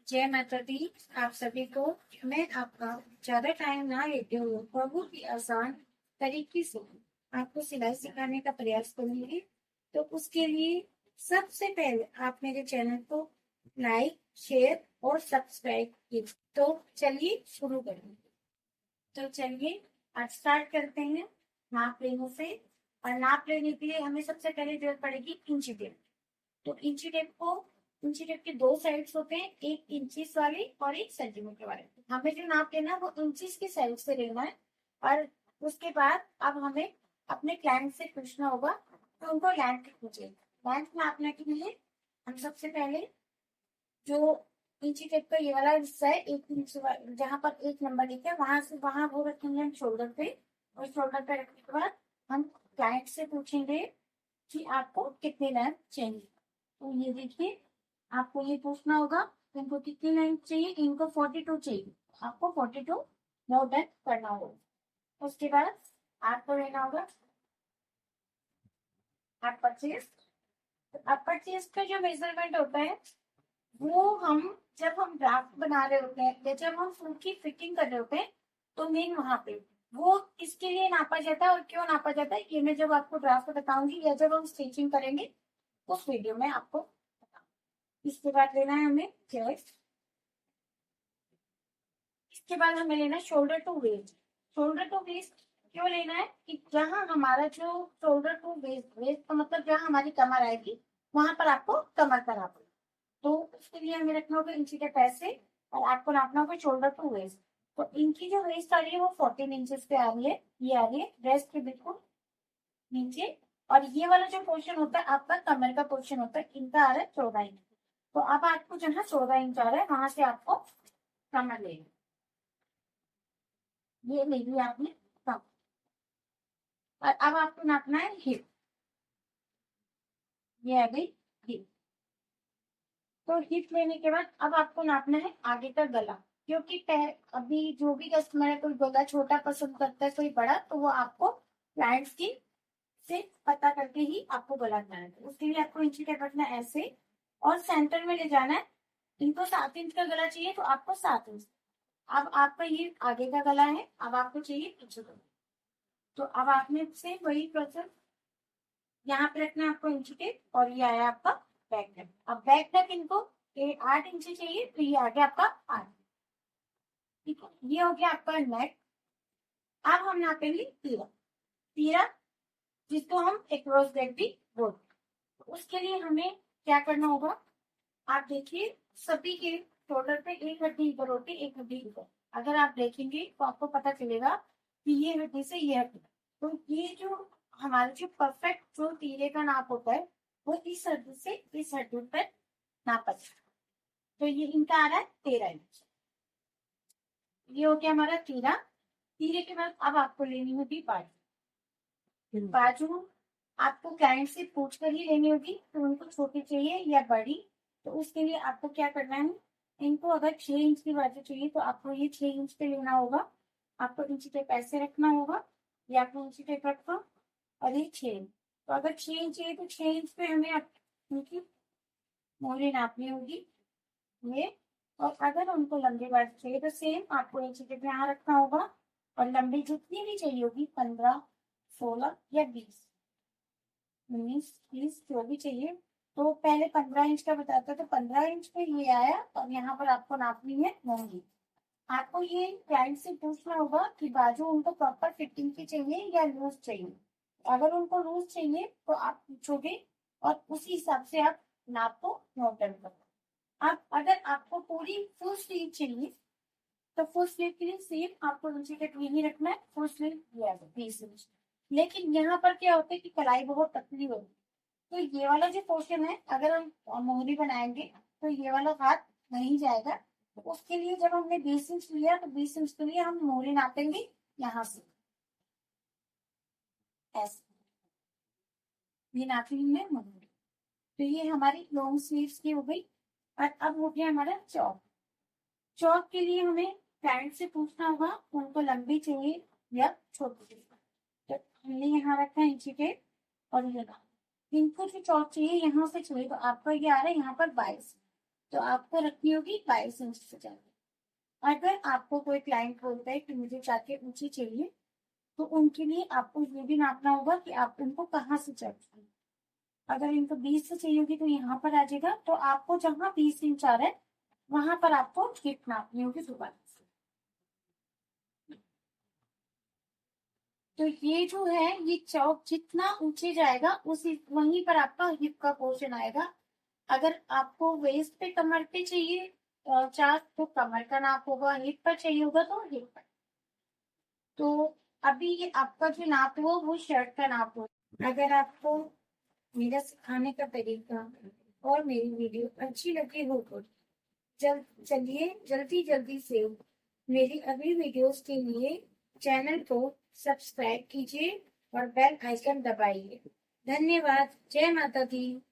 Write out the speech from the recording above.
जय माता दी। आप सभी को मैं आपका ज्यादा टाइम ना लेते हुए बहुत ही आसान तरीके से आपको सिलाई सिखाने का प्रयास करूंगी। तो उसके लिए सबसे पहले आप मेरे चैनल को लाइक, शेयर और सब्सक्राइब कीजिए। तो चलिए शुरू करें। तो चलिए आज स्टार्ट करते हैं नाप लेने से। और नाप लेने के लिए हमें सबसे पहले जरूरत पड़ेगी इंची टेप। तो इंची टेप के दो साइड्स होते हैं, एक इंचीस वाले और एक सेंटीमीटर वाले। हमें जो नाप लेना है वो इंचीस के साइड से लेना है। और उसके बाद अब हमें अपने क्लाइंट से पूछना होगा तो उनको लेंथ पूछे। लेंथ नापने के लिए हम सबसे पहले जो इंची टेप का ये वाला हिस्सा है, एक इंच जहाँ पर एक नंबर लिखा है वहां से वहां वो रखेंगे हम शोल्डर पे। और शोल्डर पे रखने के बाद हम क्लाइंट से पूछेंगे कि आपको कितनी लेंथ चाहिए। तो ये देखिए, आपको ये पूछना होगा इनको कितनी लेंथ चाहिए। इनको 42 चाहिए, आपको 42 नोट डाउन करना होगा। उसके बाद आपको लेना होगा अपर चेस्ट। अपर चेस्ट का जो मेजरमेंट होता है वो हम जब हम ड्राफ्ट बना रहे होते हैं या जब हम फूड की फिटिंग कर रहे होते हैं तो मेन वहां पे वो इसके लिए नापा जाता है। और क्यों नापा जाता है ये मैं जब आपको ड्राफ्ट बताऊंगी या जब हम स्टिचिंग करेंगे उस वीडियो में आपको बताऊंगी। इसके बाद लेना है हमें चेस्ट। इसके बाद हमें लेना है shoulder to waist. Shoulder to waist क्यों लेना है कि जहां हमारा जो शोल्डर टू वेस्ट, वेस्ट का मतलब जहां हमारी कमर आएगी वहां पर आपको कमर का नाप। तो उसके लिए हमें रखना होगा इंची के पैसे और आपको नापना होगा शोल्डर टू वेस्ट। तो इनकी जो वेस्ट आ रही है वो 14 इंचेस पे आ रही है। ये आ रही है ब्रेस्ट के बिल्कुल नीचे। और ये वाला जो पोर्शन होता है आपका कमर का पोर्शन होता है, इनका आ रहा है 14 इंच। तो अब आपको जहाँ 14 इंच आ रहा है वहां से आपको कमर लेनी, ये ले लिया आपने कम। और अब आपको नापना है हिप। ये आ गई हिप। तो हिप लेने के बाद अब आपको नापना है आगे का गला। क्योंकि पैर अभी जो भी कस्टमर है कोई गला छोटा पसंद करता है कोई बड़ा, तो वो आपको क्लाइंट्स की से पता करके ही आपको गला बनाना है। तो उसके लिए आपको इंची टेप रखना है ऐसे और सेंटर में ले जाना है। इनको 7 इंच का गला चाहिए तो आपको 7 इंच। अब आपका ये आगे का गला है, अब आपको चाहिए पीछे का। तो अब आपने से वही प्रोसेस यहाँ पे रखना है आपको इंची टेप। और ये आया आपका बैक नेक। अब बैक नेक इनको 8 इंची चाहिए तो ये आ गया आपका 8। ठीक है, ये हो गया आपका नेक। अब हम नापेंगे तीरा। तीरा जिसको हम एक्रोस लेग भी बोलते हैं। तो उसके लिए हमें क्या करना होगा, आप देखिए सभी के शोल्डर पे एक हड्डी इधर होती है एक हड्डी इधर। अगर आप देखेंगे तो आपको पता चलेगा कि ये हड्डी से ये हड्डी। तो ये जो हमारा जो परफेक्ट जो तीरे का नाप होता है वो इस हड्डी से इस हड्डी पर नापा जाता है। तो ये इनका आ रहा है 13 इंच। ये हो गया हमारा तीरा। तीरे के बाद अब आपको लेनी होगी बाजू। बाजू आपको क्लाइंट से पूछ कर ही लेनी होगी तो उनको छोटी चाहिए या बड़ी। तो उसके लिए आपको क्या करना है, इनको अगर 6 इंच की बाजू चाहिए तो आपको ये 6 इंच पे लेना होगा। आपको इंची टेप ऐसे रखना होगा, ये आपको इंची टेप रखो और ये 6 इंच। तो अगर 6 इंच चाहिए तो 6 इंच पे हमें उनकी मोहरी नापनी होगी ये। और अगर उनको लंबी बाजू चाहिए तो सेम आपको इंची टेप यहाँ रखना होगा। और लंबी जितनी भी चाहिए होगी 15, 16 या 20, 19, 20 जो भी चाहिए। तो पहले 15 इंच का बताता तो 15 इंच पे ये आया और यहाँ पर आपको नापनी है मोहरी। आपको ये क्लाइंट से पूछना होगा कि बाजू उनको प्रॉपर फिटिंग की चाहिए या लूज चाहिए। अगर उनको लूज चाहिए तो आप पूछोगे और उसी हिसाब से आप नाप को नोट डाउन करो। अब अगर आपको पूरी फुल स्लीव चाहिए तो फुल स्लीव के लिए सेम आपको नीचे का यही रखना है, फुल स्लीव ये 20 इंच। लेकिन यहाँ पर क्या होता है कि कलाई बहुत पतली होगी। तो ये वाला जो पोर्शन है अगर हम मोहरी बनाएंगे तो ये वाला हाथ नहीं जाएगा। तो उसके लिए जब हमने 20 इंच लिया तो 20 इंच के लिए हम मोहरी नापेंगे यहाँ से ऐसे। ये नापी है मोहरी। तो ये हमारी लॉन्ग स्लीव्स की हो गई। और अब हो गया हमारा चौक। चौक के लिए हमें क्लाइंट से पूछना होगा उनको लंबी चाहिए या छोटी चाहिए। तो हमने यहाँ रखा है इंची टेप और ये इनको जो चौक चाहिए यहाँ से चाहिए तो आपका ये आ रहा है यहाँ पर 22। तो आपको रखनी होगी 22 इंच से ज्यादा। अगर आपको कोई क्लाइंट बोलता है कि मुझे जाके ऊंची चाहिए, तो उनके लिए आपको ये भी नापना होगा कि आप उनको कहाँ से चाहिए। अगर इनको 20 से चाहिए होगी तो यहाँ पर आ जाएगा, तो आपको जहाँ 20 इंच आ रहा है वहां पर आपको हिप नापनी होगी दोबारा से। तो ये जो है ये चौक जितना ऊंचे जाएगा उसी वहीं पर आपका हिप का पोर्शन आएगा। अगर आपको वेस्ट पे कमर पे चाहिए चार्ट तो कमर का नाप होगा, हिप पर चाहिए होगा तो हिप पर। तो अभी ये आपका जो नाप हो वो शर्ट का नाप हो। अगर आपको मेरा सिखाने का तरीका और मेरी वीडियो अच्छी लगी हो तो चलिए जल्दी जल्दी से मेरी अगली वीडियोस के लिए चैनल को सब्सक्राइब कीजिए और बेल आइकन दबाइए। धन्यवाद। जय माता दी।